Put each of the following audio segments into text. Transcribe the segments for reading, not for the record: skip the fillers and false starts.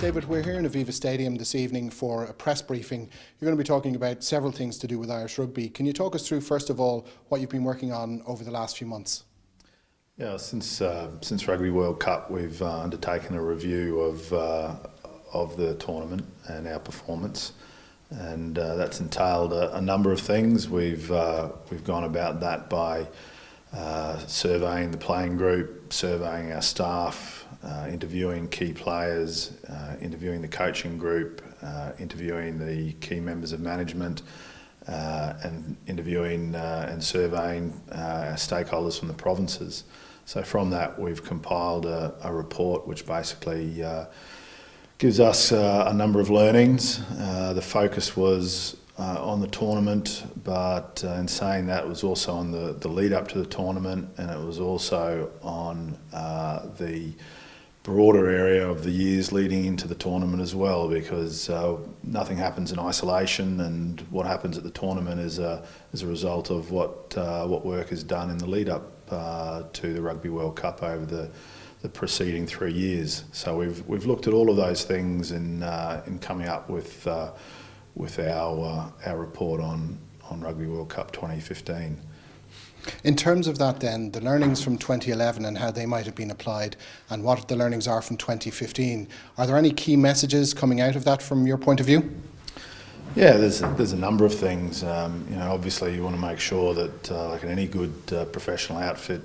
David, we're here in Aviva Stadium this evening for a press briefing. You're going to be talking about several things to do with Irish Rugby. Can you talk us through, first of all, what you've been working on over the last few months? Yeah, since Rugby World Cup, we've undertaken a review of the tournament and our performance, and that's entailed a number of things. We've gone about that by surveying the playing group, surveying our staff, interviewing key players, interviewing the coaching group, interviewing the key members of management, and interviewing and surveying our stakeholders from the provinces. So from that, we've compiled a report which basically gives us a number of learnings. The focus was on the tournament, but in saying that, it was also on the lead up to the tournament, and it was also on the broader area of the years leading into the tournament as well, because nothing happens in isolation, and what happens at the tournament is a result of what work is done in the lead up to the Rugby World Cup over the preceding 3 years. So we've looked at all of those things in coming up with our report on Rugby World Cup 2015. In terms of that then, the learnings from 2011 and how they might have been applied, and what the learnings are from 2015, are there any key messages coming out of that from your point of view? Yeah, there's a number of things. Obviously you want to make sure that, like in any good professional outfit,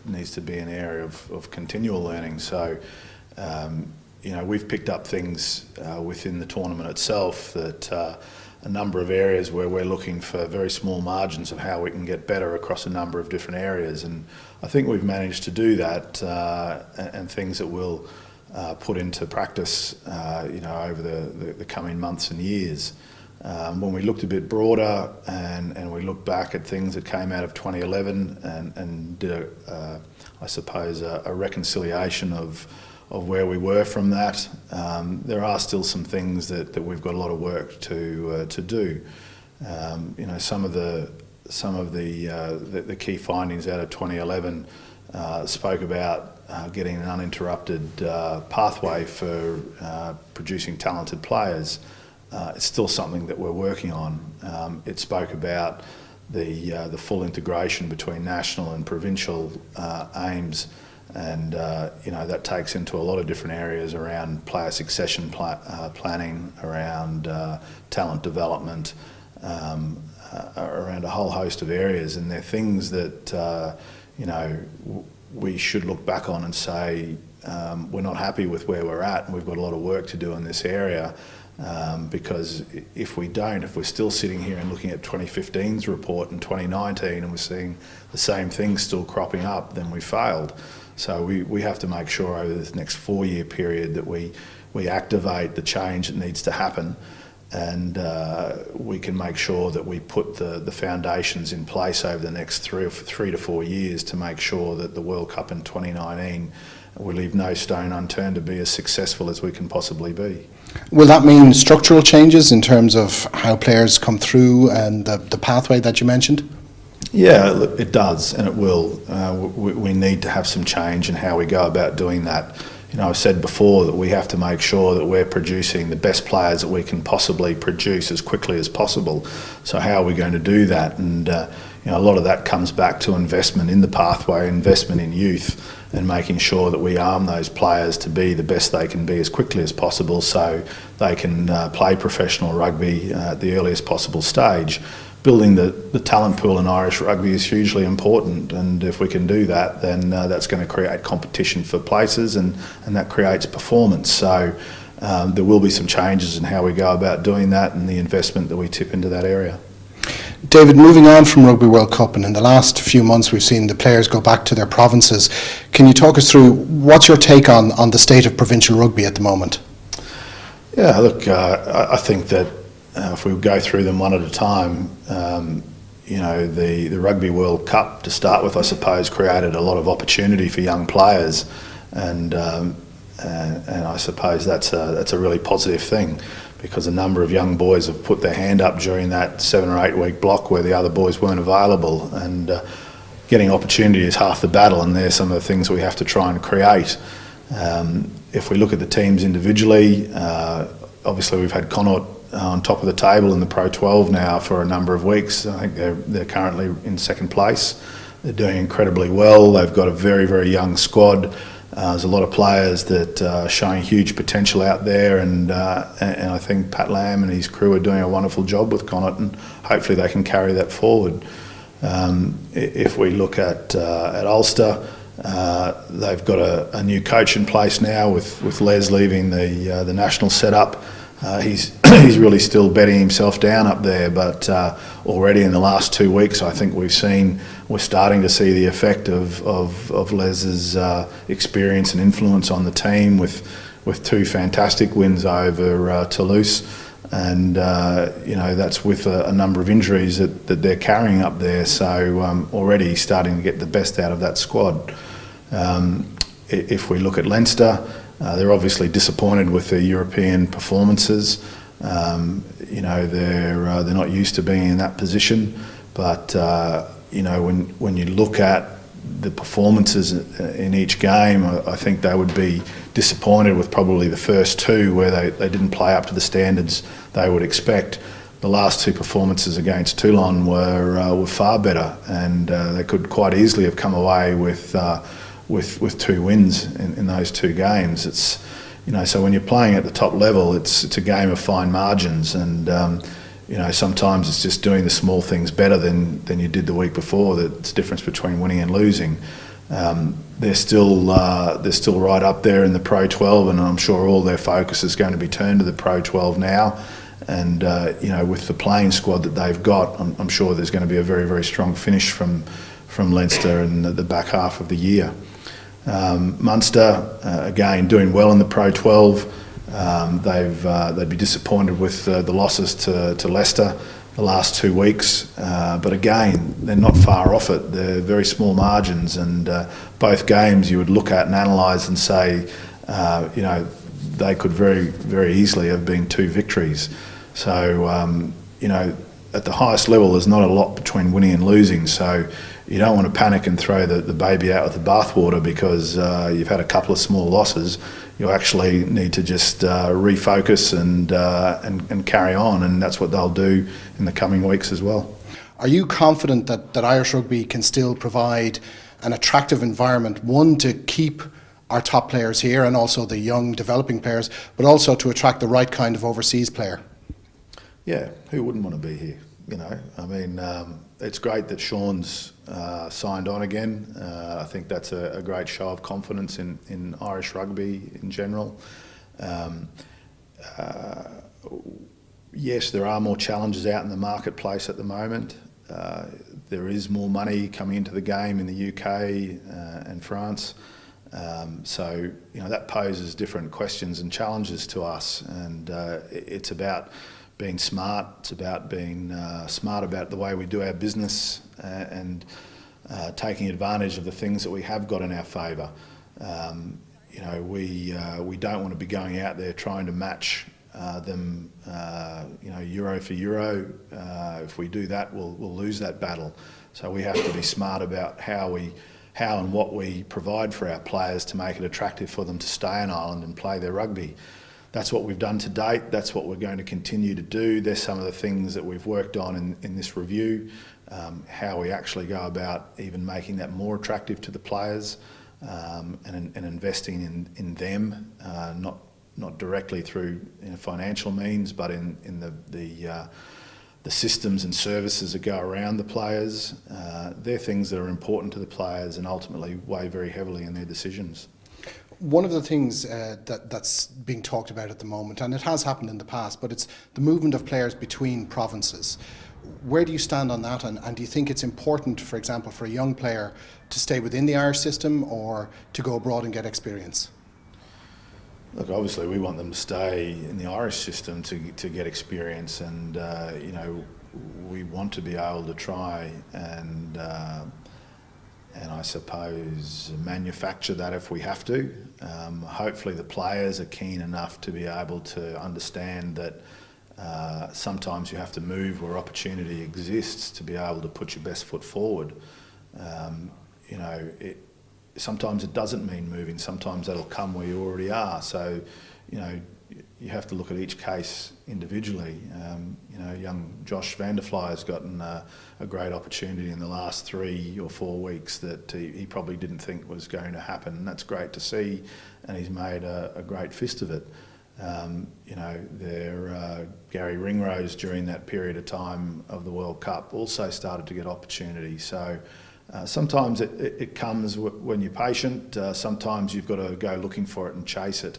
needs to be an area of continual learning. So, we've picked up things within the tournament itself that a number of areas where we're looking for very small margins of how we can get better across a number of different areas, and I think we've managed to do that, and things that we'll put into practice over the coming months and years. When we looked a bit broader and we looked back at things that came out of 2011 and did a reconciliation of where we were from that, there are still some things that we've got a lot of work to do. Some of the key findings out of 2011 spoke about getting an uninterrupted pathway for producing talented players. It's still something that we're working on. It spoke about the full integration between national and provincial aims, and that takes into a lot of different areas around player succession planning, around talent development, around a whole host of areas. And they're things that we should look back on and say we're not happy with where we're at, and we've got a lot of work to do in this area. Because if we're still sitting here and looking at 2015's report in 2019 and we're seeing the same things still cropping up, then we failed. So we have to make sure over this next 4-year period that we activate the change that needs to happen, and we can make sure that we put the foundations in place over the next 3 to 4 years to make sure that the World Cup in 2019 we leave no stone unturned to be as successful as we can possibly be. Will that mean structural changes in terms of how players come through and the pathway that you mentioned? Yeah, it does, and it will. We need to have some change in how we go about doing that. I've said before that we have to make sure that we're producing the best players that we can possibly produce as quickly as possible. So how are we going to do that? And a lot of that comes back to investment in the pathway, investment in youth, and making sure that we arm those players to be the best they can be as quickly as possible, so they can play professional rugby at the earliest possible stage. Building the talent pool in Irish rugby is hugely important, and if we can do that, then that's going to create competition for places, and that creates performance. So there will be some changes in how we go about doing that and the investment that we tip into that area. David, moving on from Rugby World Cup, and in the last few months we've seen the players go back to their provinces. Can you talk us through what's your take on the state of provincial rugby at the moment? Yeah, look, I think that if we go through them one at a time, the Rugby World Cup to start with, I suppose, created a lot of opportunity for young players, and I suppose that's a really positive thing, because a number of young boys have put their hand up during that 7 or 8 week block where the other boys weren't available, and getting opportunity is half the battle, and there's some of the things we have to try and create. If we look at the teams individually, obviously we've had Connaught on top of the table in the Pro 12 now for a number of weeks. I think they're currently in second place. They're doing incredibly well. They've got a very, very young squad. There's a lot of players that are showing huge potential out there, and I think Pat Lamb and his crew are doing a wonderful job with Connaught, and hopefully they can carry that forward. If we look at Ulster, they've got a new coach in place now with Les leaving the national setup. He's really still bedding himself down up there, but already in the last 2 weeks, I think we're starting to see the effect of Les's experience and influence on the team with 2 fantastic wins over Toulouse, and that's with a number of injuries that they're carrying up there. So already starting to get the best out of that squad. If we look at Leinster, they're obviously disappointed with their European performances. They're not used to being in that position, but when you look at the performances in each game, I think they would be disappointed with probably the first 2 where they didn't play up to the standards they would expect. The last 2 performances against Toulon were far better, and they could quite easily have come away with 2 wins in those 2 games. It's so when you're playing at the top level, it's a game of fine margins, and sometimes it's just doing the small things better than you did the week before. That's the difference between winning and losing. They're still right up there in the Pro 12, and I'm sure all their focus is going to be turned to the Pro 12 now. And with the playing squad that they've got, I'm sure there's going to be a very, very strong finish from Leinster in the back half of the year. Munster, again, doing well in the Pro 12. They'd be disappointed with the losses to Leicester the last 2 weeks, but again, they're not far off it. They're very small margins, and both games you would look at and analyse and say, they could very, very easily have been 2 victories. So, at the highest level, there's not a lot between winning and losing. So you don't want to panic and throw the baby out with the bathwater because you've had a couple of small losses. You actually need to just refocus and carry on, and that's what they'll do in the coming weeks as well. Are you confident that Irish Rugby can still provide an attractive environment, one, to keep our top players here and also the young developing players, but also to attract the right kind of overseas player? Yeah, who wouldn't want to be here? It's great that Sean's signed on again. I think that's a great show of confidence in Irish rugby in general. Yes, there are more challenges out in the marketplace at the moment. There is more money coming into the game in the UK and France. So that poses different questions and challenges to us, and it's about being smart. It's about being smart about the way we do our business and taking advantage of the things that we have got in our favour. We don't want to be going out there trying to match them, euro for euro. If we do that, we'll lose that battle. So we have to be smart about how and what we provide for our players to make it attractive for them to stay in Ireland and play their rugby. That's what we've done to date. That's what we're going to continue to do. There's some of the things that we've worked on in this review, how we actually go about even making that more attractive to the players, and investing in them, not directly through financial means, but in the systems and services that go around the players. They're things that are important to the players and ultimately weigh very heavily in their decisions. One of the things that's being talked about at the moment, and it has happened in the past, but it's the movement of players between provinces. Where do you stand on that, and do you think it's important, for example, for a young player to stay within the Irish system or to go abroad and get experience? Look, obviously we want them to stay in the Irish system to get experience, and we want to be able to try and I suppose manufacture that if we have to. Hopefully the players are keen enough to be able to understand that sometimes you have to move where opportunity exists to be able to put your best foot forward. sometimes it doesn't mean moving. Sometimes that'll come where you already are. So, you know, you have to look at each case individually. You know, young Josh Vanderfly has gotten a great opportunity in the last 3 or 4 weeks that he probably didn't think was going to happen. And that's great to see, and he's made a great fist of it. You know, Gary Ringrose during that period of time of the World Cup also started to get opportunities. So sometimes it comes when you're patient. Sometimes you've got to go looking for it and chase it.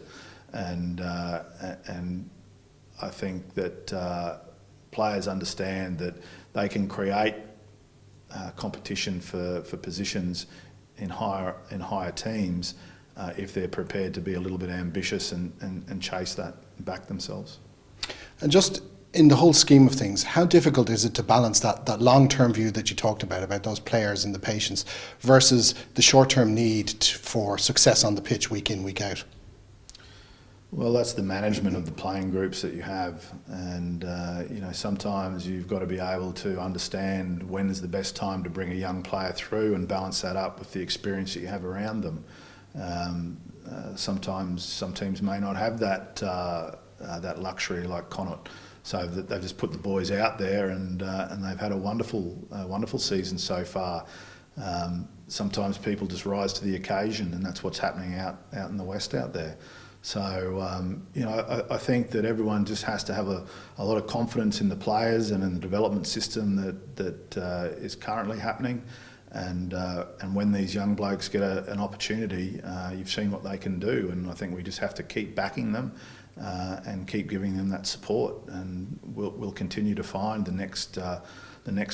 And I think that players understand that they can create competition for positions in higher teams if they're prepared to be a little bit ambitious and chase that and back themselves. And just in the whole scheme of things, how difficult is it to balance that long-term view that you talked about those players and the patience, versus the short-term need for success on the pitch week in, week out? Well, that's the management of the playing groups that you have, and you know, sometimes you've got to be able to understand when is the best time to bring a young player through and balance that up with the experience that you have around them. Sometimes some teams may not have that luxury like Connacht, so that they've just put the boys out there and they've had a wonderful season so far. Sometimes people just rise to the occasion, and that's what's happening out in the West out there. So, you know, I think that everyone just has to have a lot of confidence in the players and in the development system that is currently happening. And when these young blokes get an opportunity, you've seen what they can do. And I think we just have to keep backing them and keep giving them that support. And we'll continue to find the next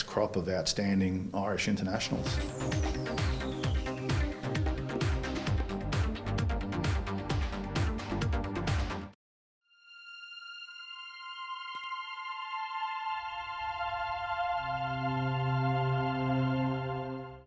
crop of outstanding Irish internationals.